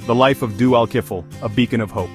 The life of Dhu Al-Kifl, a beacon of hope.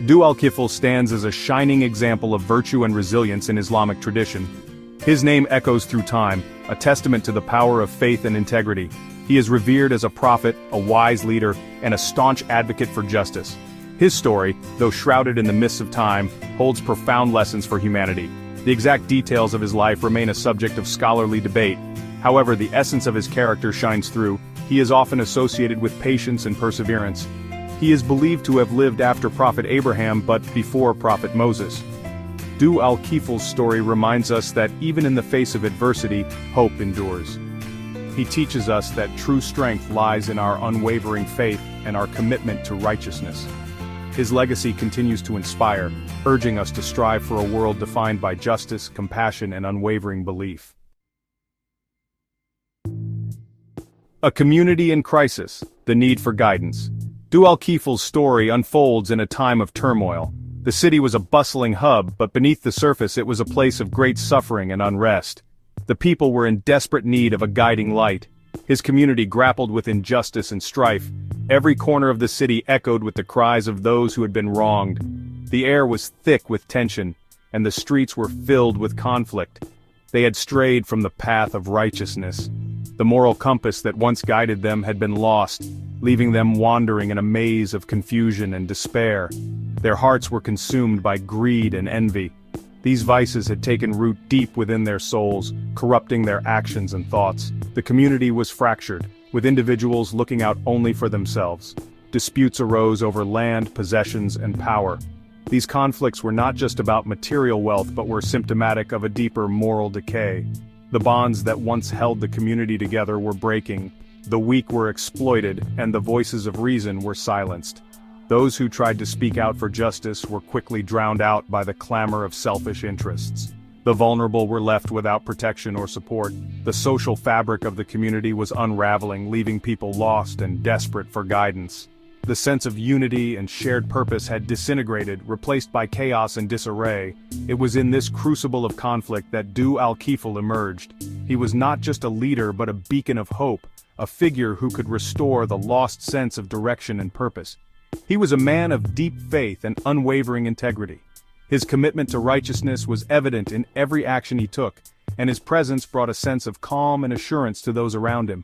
Dhu Al-Kifl stands as a shining example of virtue and resilience in Islamic tradition. His name echoes through time, a testament to the power of faith and integrity. He is revered as a prophet, a wise leader, and a staunch advocate for justice. His story, though shrouded in the mists of time, holds profound lessons for humanity. The exact details of his life remain a subject of scholarly debate. However, the essence of his character shines through. He is often associated with patience and perseverance. He is believed to have lived after Prophet Abraham but before Prophet Moses. Dhu Al-Kifl's story reminds us that even in the face of adversity, hope endures. He teaches us that true strength lies in our unwavering faith and our commitment to righteousness. His legacy continues to inspire, urging us to strive for a world defined by justice, compassion, and unwavering belief. A community in crisis, the need for guidance. Dhu Al-Kifl's story unfolds in a time of turmoil. The city was a bustling hub, but beneath the surface it was a place of great suffering and unrest. The people were in desperate need of a guiding light. His community grappled with injustice and strife. Every corner of the city echoed with the cries of those who had been wronged. The air was thick with tension, and the streets were filled with conflict. They had strayed from the path of righteousness. The moral compass that once guided them had been lost, leaving them wandering in a maze of confusion and despair. Their hearts were consumed by greed and envy. These vices had taken root deep within their souls, corrupting their actions and thoughts. The community was fractured, with individuals looking out only for themselves. Disputes arose over land, possessions, and power. These conflicts were not just about material wealth but were symptomatic of a deeper moral decay. The bonds that once held the community together were breaking. The weak were exploited, and the voices of reason were silenced. Those who tried to speak out for justice were quickly drowned out by the clamor of selfish interests. The vulnerable were left without protection or support. The social fabric of the community was unraveling, leaving people lost and desperate for guidance. The sense of unity and shared purpose had disintegrated, replaced by chaos and disarray. It was in this crucible of conflict that Dhu Al-Kifl emerged. He was not just a leader but a beacon of hope, a figure who could restore the lost sense of direction and purpose. He was a man of deep faith and unwavering integrity. His commitment to righteousness was evident in every action he took, and his presence brought a sense of calm and assurance to those around him.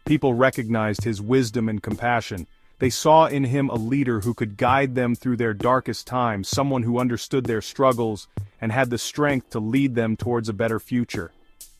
People recognized his wisdom and compassion. They saw in him a leader who could guide them through their darkest times, someone who understood their struggles and had the strength to lead them towards a better future.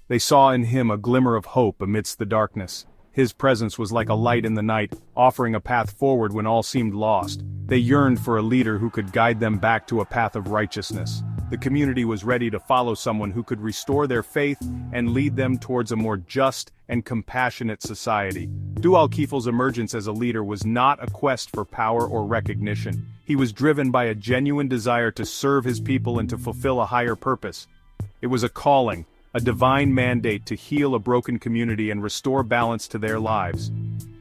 They saw in him a glimmer of hope amidst the darkness. His presence was like a light in the night, offering a path forward when all seemed lost. They yearned for a leader who could guide them back to a path of righteousness. The community was ready to follow someone who could restore their faith and lead them towards a more just and compassionate society. Dhu Al-Kifl's emergence as a leader was not a quest for power or recognition. He was driven by a genuine desire to serve his people and to fulfill a higher purpose. It was a calling, a divine mandate to heal a broken community and restore balance to their lives.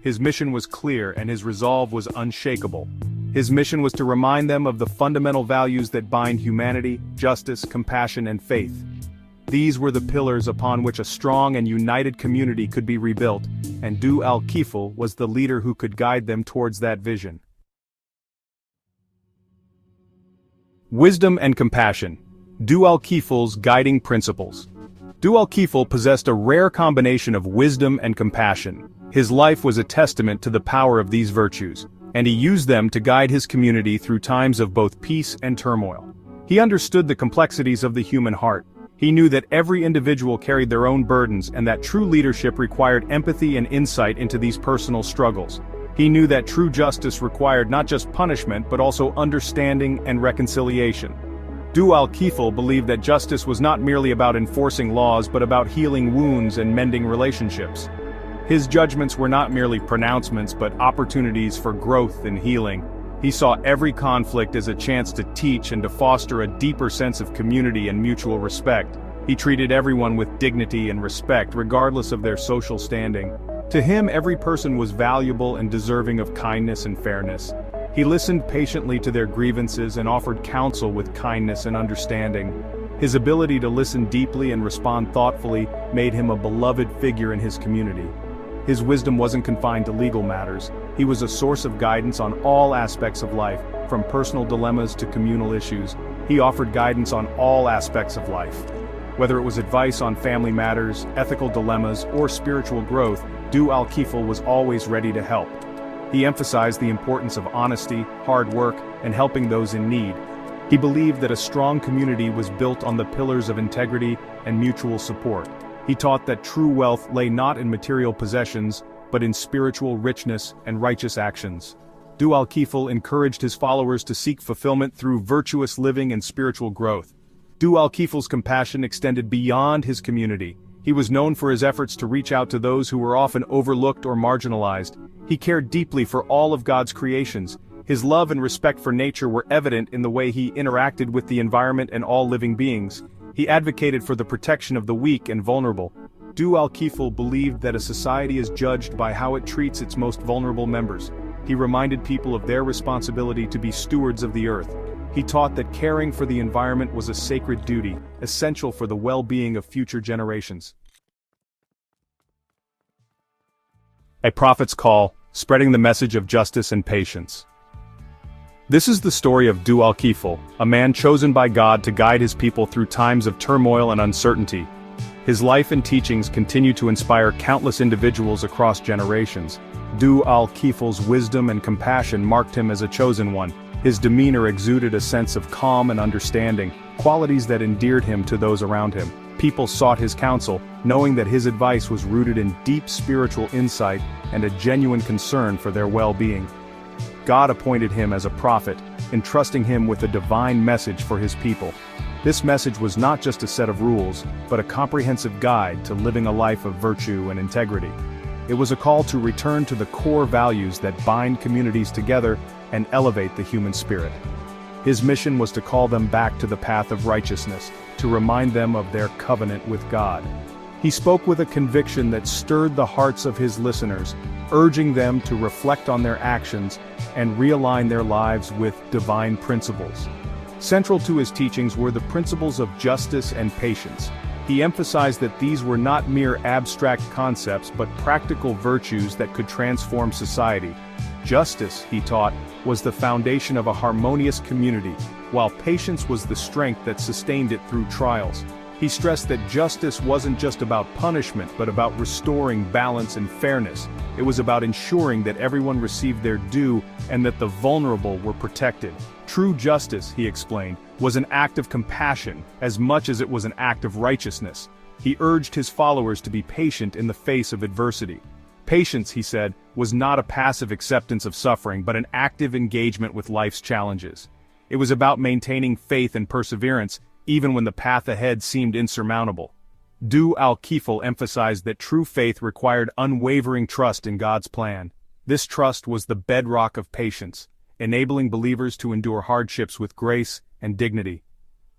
His mission was clear and his resolve was unshakable. His mission was to remind them of the fundamental values that bind humanity, justice, compassion, and faith. These were the pillars upon which a strong and united community could be rebuilt, and Dhu Al-Kifl was the leader who could guide them towards that vision. Wisdom and compassion. Dhu Al-Kifl's guiding principles. Dhu Al-Kifl possessed a rare combination of wisdom and compassion. His life was a testament to the power of these virtues, and he used them to guide his community through times of both peace and turmoil. He understood the complexities of the human heart. He knew that every individual carried their own burdens and that true leadership required empathy and insight into these personal struggles. He knew that true justice required not just punishment but also understanding and reconciliation. Dhu Al-Kifl believed that justice was not merely about enforcing laws but about healing wounds and mending relationships. His judgments were not merely pronouncements but opportunities for growth and healing. He saw every conflict as a chance to teach and to foster a deeper sense of community and mutual respect. He treated everyone with dignity and respect regardless of their social standing. To him, every person was valuable and deserving of kindness and fairness. He listened patiently to their grievances and offered counsel with kindness and understanding. His ability to listen deeply and respond thoughtfully made him a beloved figure in his community. His wisdom wasn't confined to legal matters. He was a source of guidance on all aspects of life, from personal dilemmas to communal issues. He offered guidance on all aspects of life. Whether it was advice on family matters, ethical dilemmas, or spiritual growth, Dhu Al-Kifl was always ready to help. He emphasized the importance of honesty, hard work, and helping those in need. He believed that a strong community was built on the pillars of integrity and mutual support. He taught that true wealth lay not in material possessions, but in spiritual richness and righteous actions. Dhu Al-Kifl encouraged his followers to seek fulfillment through virtuous living and spiritual growth. Dhu Al-Kifl's compassion extended beyond his community. He was known for his efforts to reach out to those who were often overlooked or marginalized. He cared deeply for all of God's creations. His love and respect for nature were evident in the way he interacted with the environment and all living beings. He advocated for the protection of the weak and vulnerable. Dhu Al-Kifl believed that a society is judged by how it treats its most vulnerable members. He reminded people of their responsibility to be stewards of the earth. He taught that caring for the environment was a sacred duty, essential for the well-being of future generations. A prophet's call, spreading the message of justice and patience. This is the story of Dhu Al-Kifl, a man chosen by God to guide his people through times of turmoil and uncertainty. His life and teachings continue to inspire countless individuals across generations. Dhu Al-Kifl's wisdom and compassion marked him as a chosen one. His demeanor exuded a sense of calm and understanding, qualities that endeared him to those around him. People sought his counsel, knowing that his advice was rooted in deep spiritual insight and a genuine concern for their well-being. God appointed him as a prophet, entrusting him with a divine message for his people. This message was not just a set of rules, but a comprehensive guide to living a life of virtue and integrity. It was a call to return to the core values that bind communities together and elevate the human spirit. His mission was to call them back to the path of righteousness, to remind them of their covenant with God. He spoke with a conviction that stirred the hearts of his listeners, urging them to reflect on their actions and realign their lives with divine principles. Central to his teachings were the principles of justice and patience. He emphasized that these were not mere abstract concepts but practical virtues that could transform society. Justice, he taught, was the foundation of a harmonious community, while patience was the strength that sustained it through trials. He stressed that justice wasn't just about punishment but about restoring balance and fairness. It was about ensuring that everyone received their due and that the vulnerable were protected. True justice, he explained, was an act of compassion as much as it was an act of righteousness. He urged his followers to be patient in the face of adversity. Patience, he said, was not a passive acceptance of suffering but an active engagement with life's challenges. It was about maintaining faith and perseverance, even when the path ahead seemed insurmountable. Dhu Al-Kifl emphasized that true faith required unwavering trust in God's plan. This trust was the bedrock of patience, enabling believers to endure hardships with grace and dignity.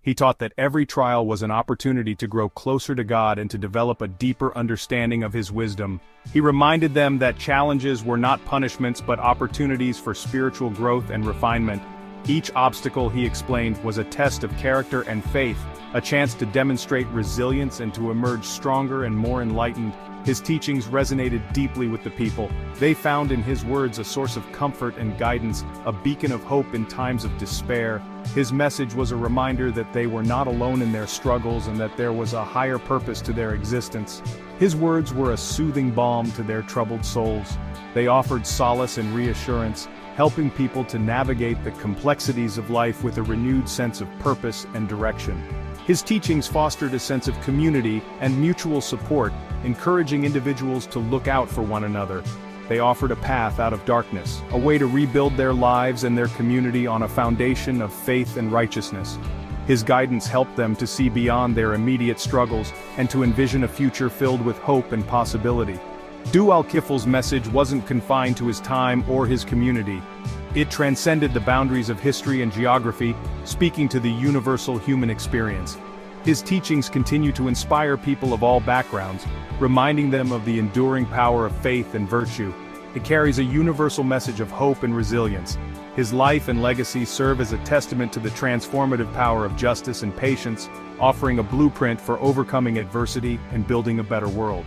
He taught that every trial was an opportunity to grow closer to God and to develop a deeper understanding of His wisdom. He reminded them that challenges were not punishments but opportunities for spiritual growth and refinement. Each obstacle, he explained, was a test of character and faith, a chance to demonstrate resilience and to emerge stronger and more enlightened. His teachings resonated deeply with the people. They found in his words a source of comfort and guidance, a beacon of hope in times of despair. His message was a reminder that they were not alone in their struggles and that there was a higher purpose to their existence. His words were a soothing balm to their troubled souls. They offered solace and reassurance, helping people to navigate the complexities of life with a renewed sense of purpose and direction. His teachings fostered a sense of community and mutual support, encouraging individuals to look out for one another. They offered a path out of darkness, a way to rebuild their lives and their community on a foundation of faith and righteousness. His guidance helped them to see beyond their immediate struggles and to envision a future filled with hope and possibility. Dhu Al-Kifl's message wasn't confined to his time or his community. It transcended the boundaries of history and geography, speaking to the universal human experience. His teachings continue to inspire people of all backgrounds, reminding them of the enduring power of faith and virtue. It carries a universal message of hope and resilience. His life and legacy serve as a testament to the transformative power of justice and patience, offering a blueprint for overcoming adversity and building a better world.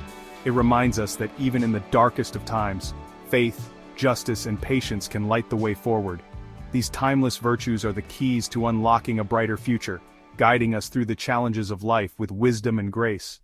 It reminds us that even in the darkest of times, faith, justice, and patience can light the way forward. These timeless virtues are the keys to unlocking a brighter future, guiding us through the challenges of life with wisdom and grace.